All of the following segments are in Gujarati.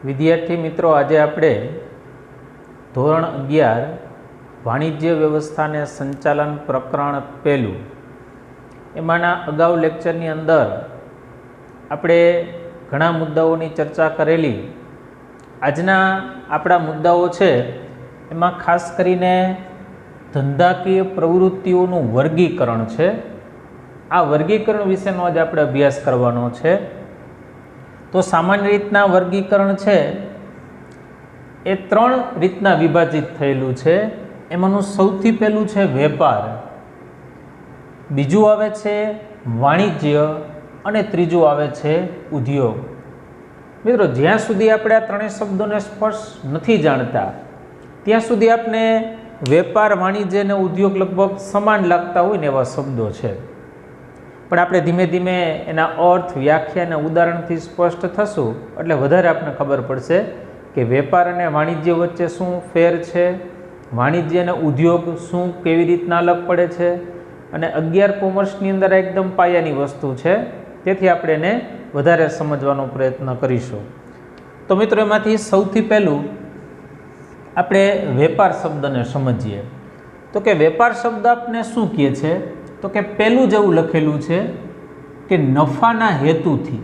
વિદ્યાર્થી મિત્રો, આજે આપણે ધોરણ 11 વાણિજ્ય વ્યવસ્થાને સંચાલન પ્રકરણ પહેલું એમાંના અગાઉ લેક્ચરની અંદર આપણે ઘણા મુદ્દાઓની ચર્ચા કરેલી. આજના આપણા મુદ્દાઓ છે એમાં ખાસ કરીને ધંધાકીય પ્રવૃત્તિઓનું વર્ગીકરણ છે. આ વર્ગીકરણ વિશેનો આજે આપણે અભ્યાસ કરવાનો છે. તો સામાન્ય રીતના વર્ગીકરણ છે એ 3 રીતના વિભાજિત થયેલું છે. એમાંનું સૌથી પહેલું છે વેપાર, બીજું આવે છે વાણિજ્ય અને ત્રીજું આવે છે ઉદ્યોગ. મિત્રો, જ્યાં સુધી આપણે આ ત્રણેય શબ્દોને સ્પષ્ટ નથી જાણતા ત્યાં સુધી આપણે વેપાર, વાણિજ્ય અને ઉદ્યોગ લગભગ સમાન લાગતા હોય ને એવા શબ્દો છે. પણ આપણે ધીમે ધીમે એના અર્થ, વ્યાખ્યા અને ઉદાહરણથી સ્પષ્ટ થશું એટલે વધારે આપણને ખબર પડશે કે વેપાર અને વાણિજ્ય વચ્ચે શું ફેર છે, વાણિજ્ય અને ઉદ્યોગ શું કેવી રીતના અલગ પડે છે. અને 11 કોમર્સની અંદર એકદમ પાયાની વસ્તુ છે, તેથી આપણે એને વધારે સમજવાનો પ્રયત્ન કરીશું. તો મિત્રો, એમાંથી સૌથી પહેલું આપણે વેપાર શબ્દને સમજીએ. તો કે વેપાર શબ્દ આપને શું કહે છે? તો કે પહેલું જેવું લખેલું છે કે નફાના હેતુથી.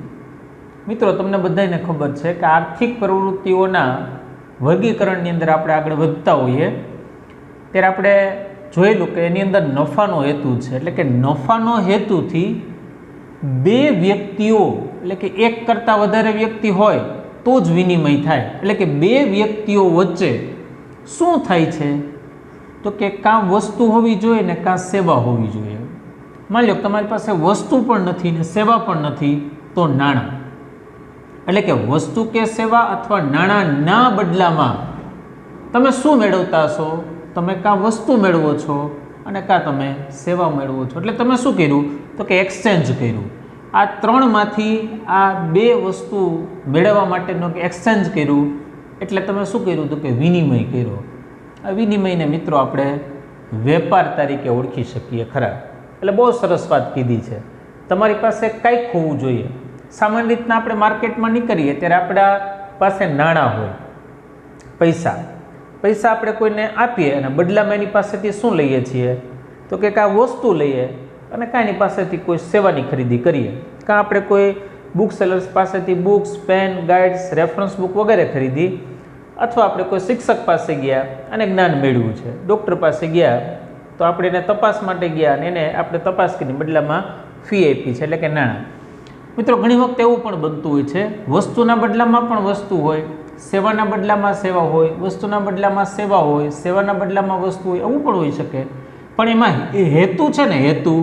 મિત્રો, તમને બધાને ખબર છે કે આર્થિક પ્રવૃત્તિઓના વર્ગીકરણની અંદર આપણે આગળ વધતા હોઈએ ત્યારે આપણે જોયેલું કે એની અંદર નફાનો હેતુ છે. એટલે કે નફાનો હેતુથી બે વ્યક્તિઓ, એટલે કે એક કરતાં વધારે વ્યક્તિ હોય તો જ વિનિમય થાય. એટલે કે બે વ્યક્તિઓ વચ્ચે શું થાય છે? તો કે કાં વસ્તુ હોવી જોઈએ ને કાં સેવા હોવી જોઈએ. માની લો તમારી પાસે વસ્તુ પણ નથી ને સેવા પણ નથી, તો નાણાં. એટલે કે વસ્તુ કે સેવા અથવા નાણાંના બદલામાં તમે શું મેળવતા હશો? તમે કાં વસ્તુ મેળવો છો અને કાં તમે સેવા મેળવો છો. એટલે તમે શું કર્યું? તો કે એક્સચેન્જ કર્યું. આ ત્રણમાંથી આ બે વસ્તુ મેળવવા માટેનો એક્સચેન્જ કર્યું એટલે તમે શું કર્યું? તો કે વિનિમય કર્યો. આ વિનિમયને મિત્રો આપણે વેપાર તરીકે ઓળખી શકીએ ખરા. એટલે બહુ સરસ વાત કીધી છે. તમારી પાસે કંઈક હોવું જોઈએ. સામાન્ય રીતના આપણે માર્કેટમાં નીકળીએ ત્યારે આપણા પાસે નાણાં હોય, પૈસા આપણે કોઈને આપીએ અને બદલામાં એની પાસેથી શું લઈએ છીએ? તો કે કાં વસ્તુ લઈએ અને કાં એની પાસેથી કોઈ સેવાની ખરીદી કરીએ, કાં આપણે કોઈ બુક સેલર્સ પાસેથી books, pen, guides, reference book વગેરે ખરીદી, અથવા આપણે કોઈ શિક્ષક પાસે ગયા અને જ્ઞાન મેળવ્યું છે, ડૉક્ટર પાસે ગયા તો આપણે એને તપાસ માટે ગયા અને એને આપણે તપાસ કરીને બદલામાં ફી આપી છે, એટલે કે નાણાં. મિત્રો, ઘણી વખત એવું પણ બનતું હોય છે, વસ્તુના બદલામાં પણ વસ્તુ હોય, સેવાના બદલામાં સેવા હોય, વસ્તુના બદલામાં સેવા હોય, સેવાના બદલામાં વસ્તુ હોય, એવું પણ હોઈ શકે. પણ એમાં એ હેતુ છે ને, હેતુ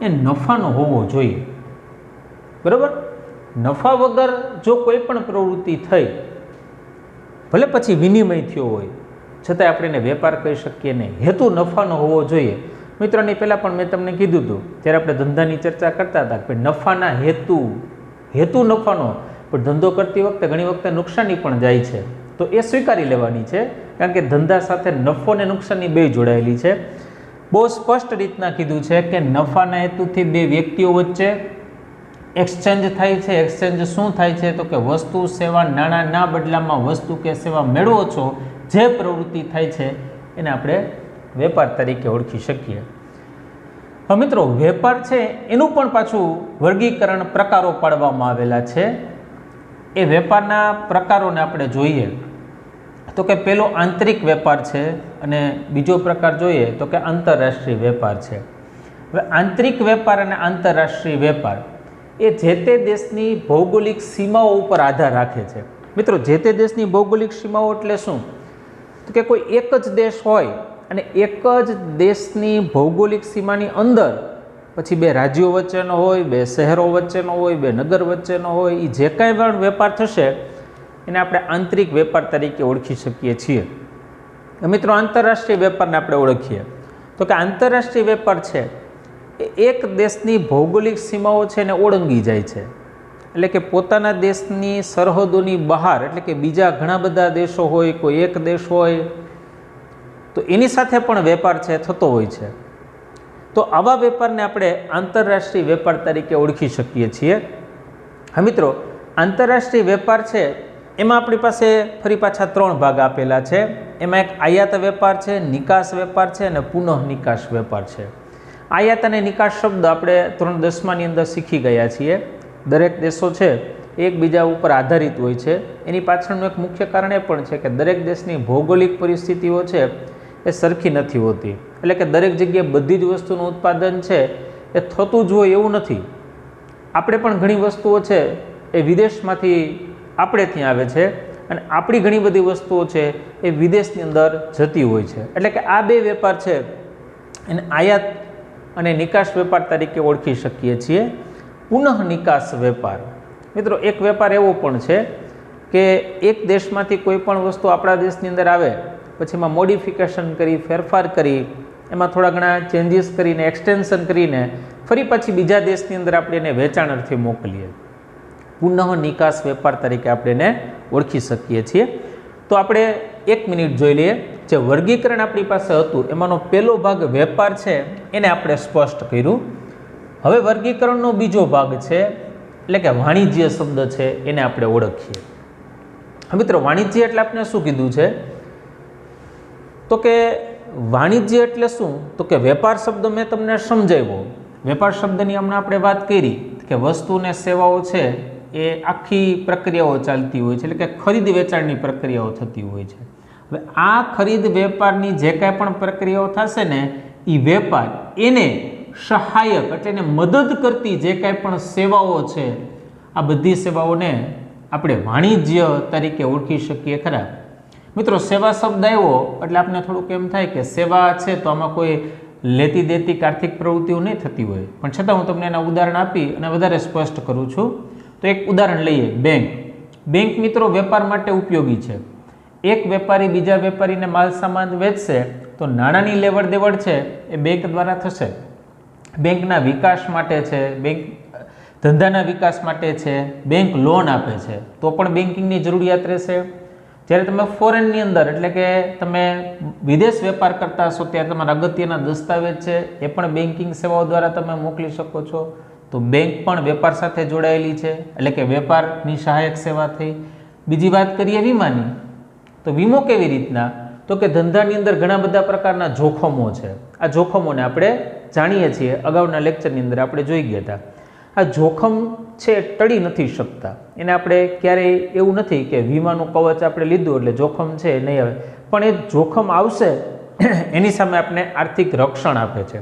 એ નફાનો હોવો જોઈએ. બરાબર? નફા વગર જો કોઈ પણ પ્રવૃત્તિ થઈ, ભલે પછી વિનિમય થયો હોય, છતાંય આપણે એને વેપાર કહી શકીએ નહીં. હેતુ નફાનો હોવો જોઈએ. મિત્રોની પહેલાં પણ મેં તમને કીધું હતું ત્યારે આપણે ધંધાની ચર્ચા કરતા હતા કે નફાના હેતુ નફાનો, પણ ધંધો કરતી વખતે ઘણી વખતે નુકસાની પણ જાય છે, તો એ સ્વીકારી લેવાની છે, કારણ કે ધંધા સાથે નફો અને નુકસાની બે જોડાયેલી છે. બહુ સ્પષ્ટ રીતના કીધું છે કે નફાના હેતુથી બે વ્યક્તિઓ વચ્ચે એક્સચેન્જ થાય છે. એક્સચેન્જ શું થાય છે? તો કે વસ્તુ, સેવા, નાણાંના બદલામાં વસ્તુ કે સેવા મેળવો છો, જે પ્રવૃત્તિ થાય છે એને આપણે વેપાર તરીકે ઓળખી શકીએ. હવે મિત્રો, વેપાર છે એનું પણ પાછું વર્ગીકરણ, પ્રકારો પાડવામાં આવેલા છે. એ વેપારના પ્રકારોને આપણે જોઈએ તો કે પેલો આંતરિક વેપાર છે અને બીજો પ્રકાર જોઈએ તો કે આંતરરાષ્ટ્રીય વેપાર છે. હવે આંતરિક વેપાર અને આંતરરાષ્ટ્રીય વેપાર એ જે તે દેશની ભૌગોલિક સીમાઓ ઉપર આધાર રાખે છે. મિત્રો, જે તે દેશની ભૌગોલિક સીમાઓ એટલે શું? તો કે કોઈ એક જ દેશ હોય અને એક જ દેશની ભૌગોલિક સીમાની અંદર પછી બે રાજ્યો વચ્ચેનો હોય, બે શહેરો વચ્ચેનો હોય, બે નગર વચ્ચેનો હોય, એ જે કાંઈ પણ વેપાર થશે એને આપણે આંતરિક વેપાર તરીકે ઓળખી શકીએ છીએ. મિત્રો, આંતરરાષ્ટ્રીય વેપારને આપણે ઓળખીએ તો કે આંતરરાષ્ટ્રીય વેપાર છે એ એક દેશની ભૌગોલિક સીમાઓ છે એને ઓળંગી જાય છે. એટલે કે પોતાના દેશની સરહદોની બહાર, એટલે કે બીજા ઘણા બધા દેશો હોય, કોઈ એક દેશ હોય તો એની સાથે પણ વેપાર છે થતો હોય છે. તો આવા વેપારને આપણે આંતરરાષ્ટ્રીય વેપાર તરીકે ઓળખી શકીએ છીએ. હા મિત્રો, આંતરરાષ્ટ્રીય વેપાર છે એમાં આપણી પાસે ફરી પાછા 3 ભાગ આપેલા છે. એમાં એક આયાત વેપાર છે, નિકાસ વેપાર છે અને પુનઃ નિકાસ વેપાર છે. આયાત અને નિકાસ શબ્દ આપણે ધોરણ 10ની અંદર શીખી ગયા છીએ. દરેક દેશો છે એકબીજા ઉપર આધારિત હોય છે. એની પાછળનું એક મુખ્ય કારણ એ પણ છે કે દરેક દેશની ભૌગોલિક પરિસ્થિતિઓ છે એ સરખી નથી હોતી. એટલે કે દરેક જગ્યાએ બધી જ વસ્તુનું ઉત્પાદન છે એ થતું જ હોય એવું નથી. આપણે પણ ઘણી વસ્તુઓ છે એ વિદેશમાંથી આપણે ત્યાં આવે છે અને આપણી ઘણી બધી વસ્તુઓ છે એ વિદેશની અંદર જતી હોય છે. એટલે કે આ બે વેપાર છે એને આયાત અને નિકાસ વેપાર તરીકે ઓળખી શકીએ છીએ. પુનઃ નિકાસ વેપાર, મિત્રો એક વેપાર એવો પણ છે કે એક દેશમાંથી કોઈ પણ વસ્તુ આપણા દેશની અંદર આવે પછી એમાં મોડિફિકેશન કરી, ફેરફાર કરી, એમાં થોડા ઘણા ચેન્જીસ કરીને, એક્સટેન્શન કરીને ફરી પછી બીજા દેશની અંદર આપણે એને વેચાણ અર્થે મોકલીએ. પુનઃ નિકાસ વેપાર તરીકે આપણે એને ઓળખી શકીએ છીએ. તો આપણે 1 મિનિટ જોઈ લઈએ. જે વર્ગીકરણ આપણી પાસે હતું એમાંનો પહેલો ભાગ વેપાર છે એને આપણે સ્પષ્ટ કર્યું. હવે વર્ગીકરણનો બીજો ભાગ છે એટલે કે વાણિજ્ય શબ્દ છે એને આપણે ઓળખીએ. મિત્રો વાણિજ્ય એટલે આપણે શું કીધું છે તો કે વાણિજ્ય એટલે શું તો કે વેપાર શબ્દ મેં તમને સમજાવ્યો. વેપાર શબ્દની હમણાં આપણે વાત કરી કે વસ્તુ અને સેવાઓ છે એ આખી પ્રક્રિયાઓ ચાલતી હોય છે, એટલે કે ખરીદ વેચાણની પ્રક્રિયાઓ થતી હોય છે. હવે આ ખરીદ વેપારની જે કાંઈ પણ પ્રક્રિયાઓ થશે ને એ વેપાર એને સહાયક એટલે એને મદદ કરતી જે કાંઈ પણ સેવાઓ છે આ બધી સેવાઓને આપણે વાણિજ્ય તરીકે ઓળખી શકીએ ખરા. મિત્રો સેવા શબ્દ આવ્યો એટલે આપણે થોડુંક એમ થાય કે સેવા છે તો આમાં કોઈ લેતી દેતી આર્થિક પ્રવૃત્તિઓ નહીં થતી હોય, પણ છતાં હું તમને એના ઉદાહરણ આપી અને વધારે સ્પષ્ટ કરું છું. તો એક ઉદાહરણ લઈએ. બેંક. બેંક મિત્રો વેપાર માટે ઉપયોગી છે. એક વેપારી બીજા વેપારીને માલ સામાન વેચશે તો નાણાંની લેવડ દેવડ છે એ બેંક દ્વારા થશે. બેંકના વિકાસ માટે છે, બેંક ધંધાના વિકાસ માટે છે, બેંક લોન આપે છે તો પણ બેન્કિંગની જરૂરિયાત રહેશે. જ્યારે તમે ફોરેનની અંદર એટલે કે તમે વિદેશ વેપાર કરતા હશો ત્યારે તમારા અગત્યના દસ્તાવેજ છે એ પણ બેન્કિંગ સેવાઓ દ્વારા તમે મોકલી શકો છો. તો બેંક પણ વેપાર સાથે જોડાયેલી છે એટલે કે વેપારની સહાયક સેવા થઈ. બીજી વાત કરીએ વીમાની. તો વીમો કેવી રીતના તો કે ધંધાની અંદર ઘણા બધા પ્રકારના જોખમો છે. આ જોખમોને આપણે જાણીએ છીએ, અગાઉના લેક્ચરની અંદર આપણે જોઈ ગયા હતા. આ જોખમ છે ટળી નથી શકતા. એને આપણે ક્યારેય એવું નથી કે વીમાનું કવચ આપણે લીધું એટલે જોખમ છે નહીં આવે, પણ એ જોખમ આવશે એની સામે આપણે આર્થિક રક્ષણ આપે છે.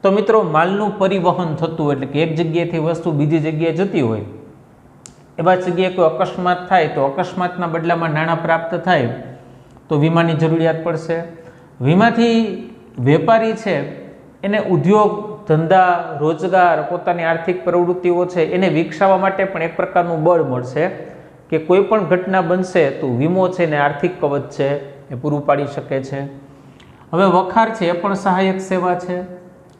તો મિત્રો માલનું પરિવહન થતું એટલે કે એક જગ્યાએથી વસ્તુ બીજી જગ્યાએ જતી હોય, એવા જગ્યાએ કોઈ અકસ્માત થાય તો અકસ્માતના બદલામાં નાણાં પ્રાપ્ત થાય તો વીમાની જરૂરિયાત પડશે. વીમાથી વેપારી છે એને ઉદ્યોગ, ધંધા, રોજગાર, પોતાની આર્થિક પ્રવૃત્તિઓ છે એને વિકસાવવા માટે પણ એક પ્રકારનું બળ મળશે કે કોઈ પણ ઘટના બનશે તો વીમો છે ને આર્થિક કવચ છે એ પૂરું પાડી શકે છે. હવે વખાર છે એ પણ સહાયક સેવા છે.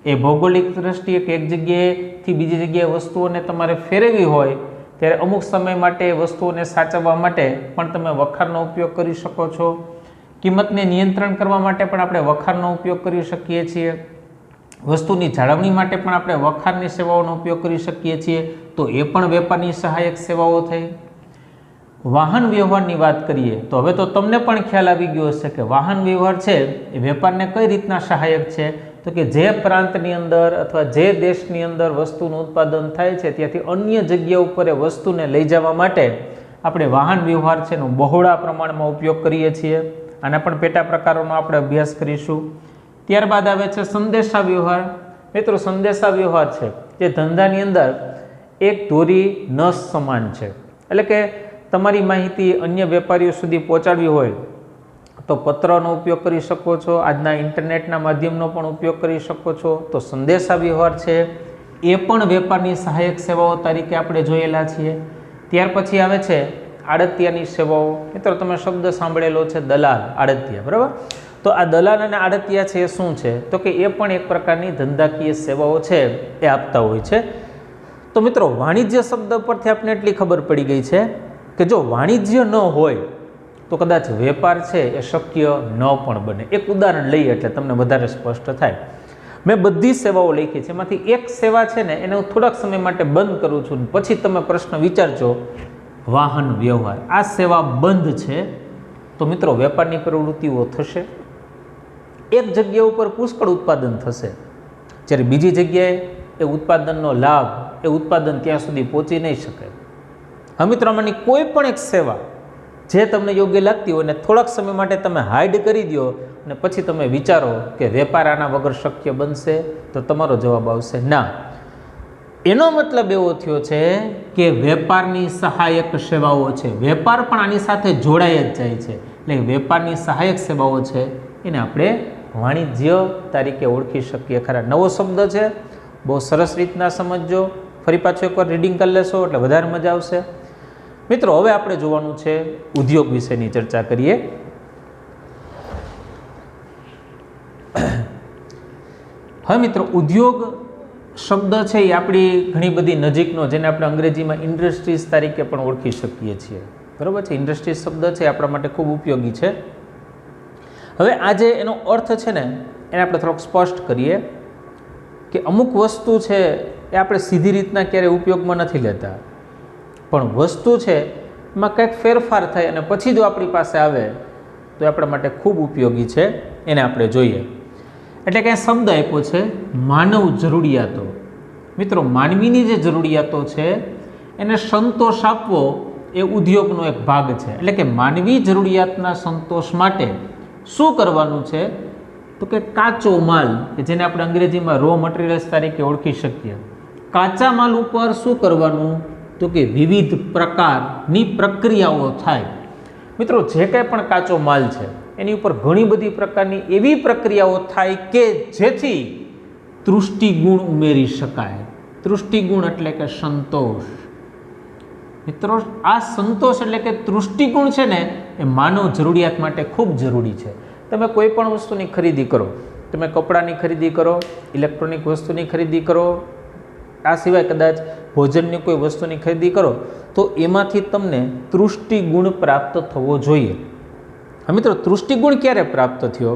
એ ભૌગોલિક દ્રષ્ટિએ કે એક જગ્યાએથી બીજી જગ્યાએ વસ્તુઓને તમારે ફેરવવી હોય ત્યારે અમુક સમય માટે વસ્તુઓને સાચવવા માટે પણ તમે વખારનો ઉપયોગ કરી શકો છો. કિંમતને નિયંત્રણ કરવા માટે પણ આપણે વખારનો ઉપયોગ કરી શકીએ છીએ. વસ્તુની જાળવણી માટે પણ આપણે વખારની સેવાઓનો ઉપયોગ કરી શકીએ છીએ. તો એ પણ વેપારની સહાયક સેવાઓ થઈ. વાહન વ્યવહારની વાત કરીએ તો હવે તો તમને પણ ખ્યાલ આવી ગયો હશે કે વાહન વ્યવહાર છે એ વેપારને કઈ રીતના સહાયક છે તો કે જે પ્રાંતની અંદર અથવા જે દેશની અંદર વસ્તુનું ઉત્પાદન થાય છે ત્યાંથી અન્ય જગ્યા ઉપર એ વસ્તુને લઈ જવા માટે આપણે વાહન વ્યવહાર છે એનો બહોળા પ્રમાણમાં ઉપયોગ કરીએ છીએ. આના પણ પેટા પ્રકારોનો આપણે અભ્યાસ કરીશું. ત્યારબાદ આવે છે સંદેશા વ્યવહાર. મિત્રો સંદેશા વ્યવહાર છે જે ધંધાની અંદર એક દોરી નસ સમાન છે. એટલે કે તમારી માહિતી અન્ય વેપારીઓ સુધી પહોંચાડવી હોય તો પત્રનો ઉપયોગ કરી શકો છો, આજના ઇન્ટરનેટના માધ્યમનો પણ ઉપયોગ કરી શકો છો. તો સંદેશા વ્યવહાર છે એ પણ વેપારની સહાયક સેવાઓ તરીકે આપણે જોયેલા છીએ. ત્યાર પછી આવે છે આડતિયાની સેવાઓ. મિત્રો તમે શબ્દ સાંભળેલો છે દલાલ, આડતિયા, બરાબર. તો આ દલાલ અને આડતિયા છે એ શું છે તો કે એ પણ એક પ્રકારની ધંધાકીય સેવાઓ છે એ આપતા હોય છે. તો મિત્રો વાણિજ્ય શબ્દ પરથી આપણે એટલી ખબર પડી ગઈ છે કે જો વાણિજ્ય ન હોય તો કદાચ વેપાર છે એ શક્ય ન પણ બને. એક ઉદાહરણ લઈએ એટલે તમને વધારે સ્પષ્ટ થાય. મેં બધી સેવાઓ લખી છે, એમાંથી એક સેવા છે ને એને હું થોડાક સમય માટે બંધ કરું છું, પછી તમે પ્રશ્ન વિચારજો વાહન વ્યવહાર આ સેવા બંધ છે તો મિત્રો વેપારની પ્રવૃત્તિઓ થશે. એક જગ્યા ઉપર પુષ્કળ ઉત્પાદન થશે, જ્યારે બીજી જગ્યાએ એ ઉત્પાદનનો લાભ, એ ઉત્પાદન ત્યાં સુધી પહોંચી નહીં શકે. હા મિત્રો, આમાંની કોઈ પણ એક સેવા જે તમને યોગ્ય લાગતી હોય ને થોડાક સમય માટે તમે હાઇડ કરી દો અને પછી તમે વિચારો કે વેપાર આના વગર શક્ય બનશે, તો તમારો જવાબ આવશે ના. એનો મતલબ એવો થયો છે કે વેપારની સહાયક સેવાઓ છે, વેપાર પણ આની સાથે જોડાઈ જ જાય છે. એટલે વેપારની સહાયક સેવાઓ છે એને આપણે વાણિજ્ય તરીકે ઓળખી શકીએ ખરા. નવો શબ્દ છે, બહુ સરસ રીતના સમજજો. ફરી પાછું એકવાર રીડિંગ કરી લેશો એટલે વધારે મજા આવશે. મિત્રો, હવે આપણે જોવાનું છે ઉદ્યોગ વિશેની ચર્ચા કરીએ. હવે મિત્રો, ઉદ્યોગ શબ્દ છે એ આપણી ઘણી બધી નજીકનો, જેને આપણે અંગ્રેજીમાં ઇન્ડસ્ટ્રીઝ તરીકે પણ ઓળખી શકીએ છીએ. બરાબર છે? ઇન્ડસ્ટ્રીઝ શબ્દ છે આપણા માટે ખૂબ ઉપયોગી છે. હવે આજે એનો અર્થ છે ને એને આપણે થોડોક સ્પષ્ટ કરીએ કે અમુક વસ્તુ છે એ આપણે સીધી રીતના ક્યારેય ઉપયોગમાં નથી લેતા, પણ વસ્તુ છે એમાં કંઈક ફેરફાર થાય અને પછી જો આપણી પાસે આવે તો આપણા માટે ખૂબ ઉપયોગી છે. એને આપણે જોઈએ. એટલે કે શબ્દ આપ્યો છે માનવ જરૂરિયાતો. મિત્રો, માનવીની જે જરૂરિયાતો છે એને સંતોષ આપવો એ ઉદ્યોગનો એક ભાગ છે. એટલે કે માનવી જરૂરિયાતના સંતોષ માટે શું કરવાનું છે તો કે કાચો માલ, કે જેને આપણે અંગ્રેજીમાં રો મટીરિયલ્સ તરીકે ઓળખી શકીએ, કાચા માલ ઉપર શું કરવાનું તો કે વિવિધ પ્રકારની પ્રક્રિયાઓ થાય. મિત્રો, જે કંઈ પણ કાચો માલ છે એની ઉપર ઘણી બધી પ્રકારની એવી પ્રક્રિયાઓ થાય કે જેથી તૃષ્ટિગુણ ઉમેરી શકાય. તૃષ્ટિગુણ એટલે કે સંતોષ. મિત્રો, આ સંતોષ એટલે કે તૃષ્ટિગુણ છે ને એ માનવ જરૂરિયાત માટે ખૂબ જરૂરી છે. તમે કોઈ પણ વસ્તુની ખરીદી કરો, તમે કપડાની ખરીદી કરો, ઇલેક્ટ્રોનિક વસ્તુની ખરીદી કરો, આ સિવાય કદાચ ભોજનની કોઈ વસ્તુની ખરીદી કરો, તો એમાંથી તમને તૃષ્ટિગુણ પ્રાપ્ત થવો જોઈએ. હા મિત્રો, તૃષ્ટિગુણ ક્યારે પ્રાપ્ત થયો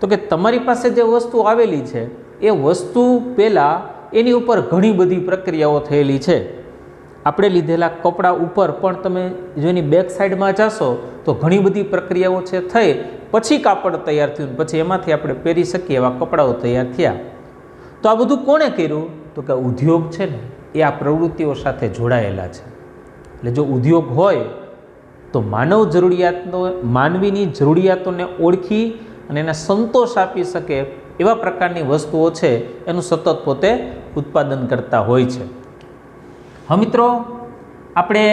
તો કે તમારી પાસે જે વસ્તુ આવેલી છે એ વસ્તુ પહેલાં એની ઉપર ઘણી બધી પ્રક્રિયાઓ થયેલી છે. આપણે લીધેલા કપડાં ઉપર પણ તમે જો એની બેક સાઈડમાં જશો તો ઘણી બધી પ્રક્રિયાઓ છે થઈ, પછી કાપડ તૈયાર થયું, પછી એમાંથી આપણે પહેરી શકીએ એવા કપડાઓ તૈયાર થયા. તો આ બધું કોણે કર્યું તો કે ઉદ્યોગ છે ને એ આ પ્રવૃત્તિઓ સાથે જોડાયેલા છે. એટલે જો ઉદ્યોગ હોય તો માનવ જરૂરિયાતનો, માનવીની જરૂરિયાતોને ઓળખી અને એને સંતોષ આપી શકે એવા પ્રકારની વસ્તુઓ છે એનું સતત પોતે ઉત્પાદન કરતા હોય છે. હા મિત્રો, આપણે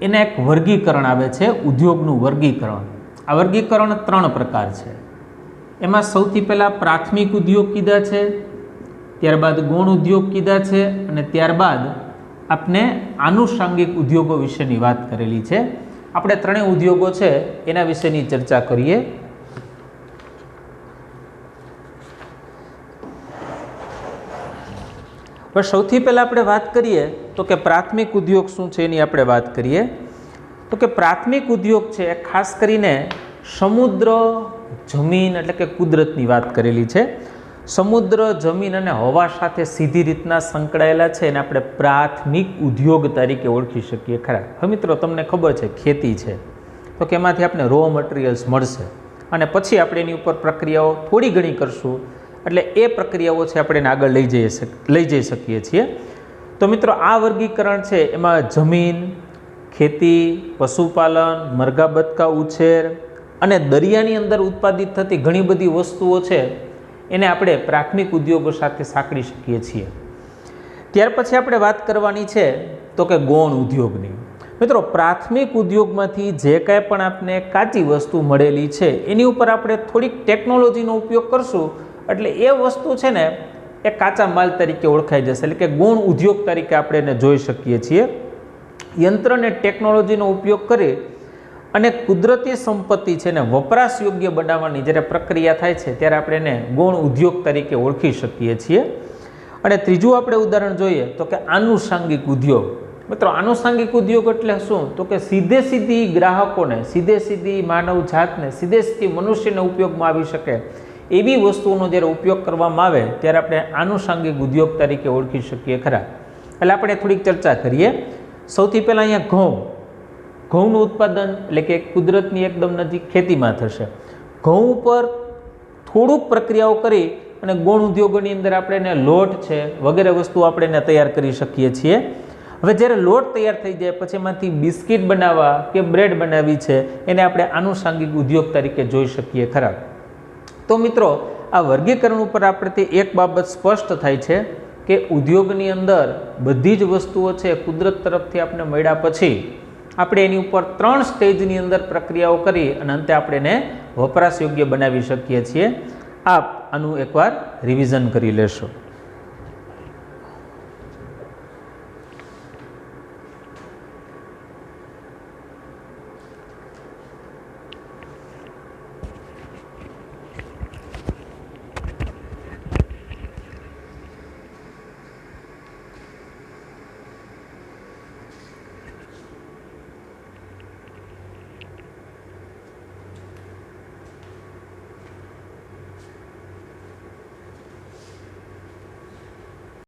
એને એક વર્ગીકરણ આવે છે, ઉદ્યોગનું વર્ગીકરણ. આ વર્ગીકરણ 3 પ્રકાર છે. એમાં સૌથી પહેલાં પ્રાથમિક ઉદ્યોગ કીધા છે, ત્યારબાદ ગૌણ ઉદ્યોગ કીધા છે અને ત્યારબાદ આપણે આનુષાંગિક ઉદ્યોગો વિશેની વાત કરેલી છે. આપણે 3 ઉદ્યોગો છે એના વિશેની ચર્ચા કરીએ. પણ સૌથી પહેલાં આપણે વાત કરીએ તો કે પ્રાથમિક ઉદ્યોગ શું છે એની આપણે વાત કરીએ. તો કે પ્રાથમિક ઉદ્યોગ છે એ ખાસ કરીને સમુદ્ર, જમીન એટલે કે કુદરતની વાત કરેલી છે. સમુદ્ર, જમીન અને હવા સાથે સીધી રીતના સંકળાયેલા છે એને આપણે પ્રાથમિક ઉદ્યોગ તરીકે ઓળખી શકીએ ખરા. હવે મિત્રો, તમને ખબર છે ખેતી છે તો કે એમાંથી આપણે રો મટીરિયલ્સ મળશે અને પછી આપણે એની ઉપર પ્રક્રિયાઓ થોડી ઘણી કરશું એટલે એ પ્રક્રિયાઓ છે આપણે એને આગળ લઈ જઈ શકીએ છીએ. તો મિત્રો, આ વર્ગીકરણ છે એમાં જમીન, ખેતી, પશુપાલન, મરઘા બતકા ઉછેર અને દરિયાની અંદર ઉત્પાદિત થતી ઘણી બધી વસ્તુઓ છે એને આપણે પ્રાથમિક ઉદ્યોગો સાથે સાંકળી શકીએ છીએ. ત્યાર પછી આપણે વાત કરવાની છે તો કે ગૌણ ઉદ્યોગની. મિત્રો, પ્રાથમિક ઉદ્યોગમાંથી જે કાંઈ પણ આપણે કાચી વસ્તુ મળેલી છે એની ઉપર આપણે થોડીક ટેકનોલોજીનો ઉપયોગ કરશું એટલે એ વસ્તુ છે ને એ કાચા માલ તરીકે ઓળખાઈ જશે. એટલે કે ગૌણ ઉદ્યોગ તરીકે આપણે એને જોઈ શકીએ છીએ. યંત્ર અને ટેકનોલોજીનો ઉપયોગ કરી અને કુદરતી સંપત્તિ છે ને વપરાશ યોગ્ય બનાવવાની જ્યારે પ્રક્રિયા થાય છે ત્યારે આપણે એને ગૌણ ઉદ્યોગ તરીકે ઓળખી શકીએ છીએ. અને ત્રીજું આપણે ઉદાહરણ જોઈએ તો કે આનુષાંગિક ઉદ્યોગ. મિત્રો, આનુષાંગિક ઉદ્યોગ એટલે શું તો કે સીધે સીધી ગ્રાહકોને, સીધે સીધી માનવ જાતને, સીધે સીધી મનુષ્યને ઉપયોગમાં આવી શકે એવી વસ્તુઓનો જ્યારે ઉપયોગ કરવામાં આવે ત્યારે આપણે આનુષાંગિક ઉદ્યોગ તરીકે ઓળખી શકીએ ખરા. એટલે આપણે થોડીક ચર્ચા કરીએ. સૌથી પહેલાં અહીંયા ઘઉં. ઘઉંનું ઉત્પાદન એટલે કે કુદરતની એકદમ નજીક ખેતીમાં થશે. ઘઉં ઉપર થોડુંક પ્રક્રિયાઓ કરી અને ગૌણ ઉદ્યોગોની અંદર આપણે એને લોટ છે વગેરે વસ્તુ આપણે એને તૈયાર કરી શકીએ છીએ. હવે જ્યારે લોટ તૈયાર થઈ જાય પછી એમાંથી બિસ્કિટ બનાવવા કે બ્રેડ બનાવવી છે એને આપણે આનુષાંગિક ઉદ્યોગ તરીકે જોઈ શકીએ ખરા. તો મિત્રો આ વર્ગીકરણ ઉપર આપણેથી એક બાબત સ્પષ્ટ થાય છે કે ઉદ્યોગની અંદર બધી જ વસ્તુઓ છે કુદરત તરફથી આપણે મળ્યા પછી આપણે એની ઉપર 3 સ્ટેજની અંદર પ્રક્રિયાઓ કરી અને અંતે આપણે એને વપરાશ યોગ્ય બનાવી શકીએ છીએ. આપ આનું એકવાર રિવિઝન કરી લેશો.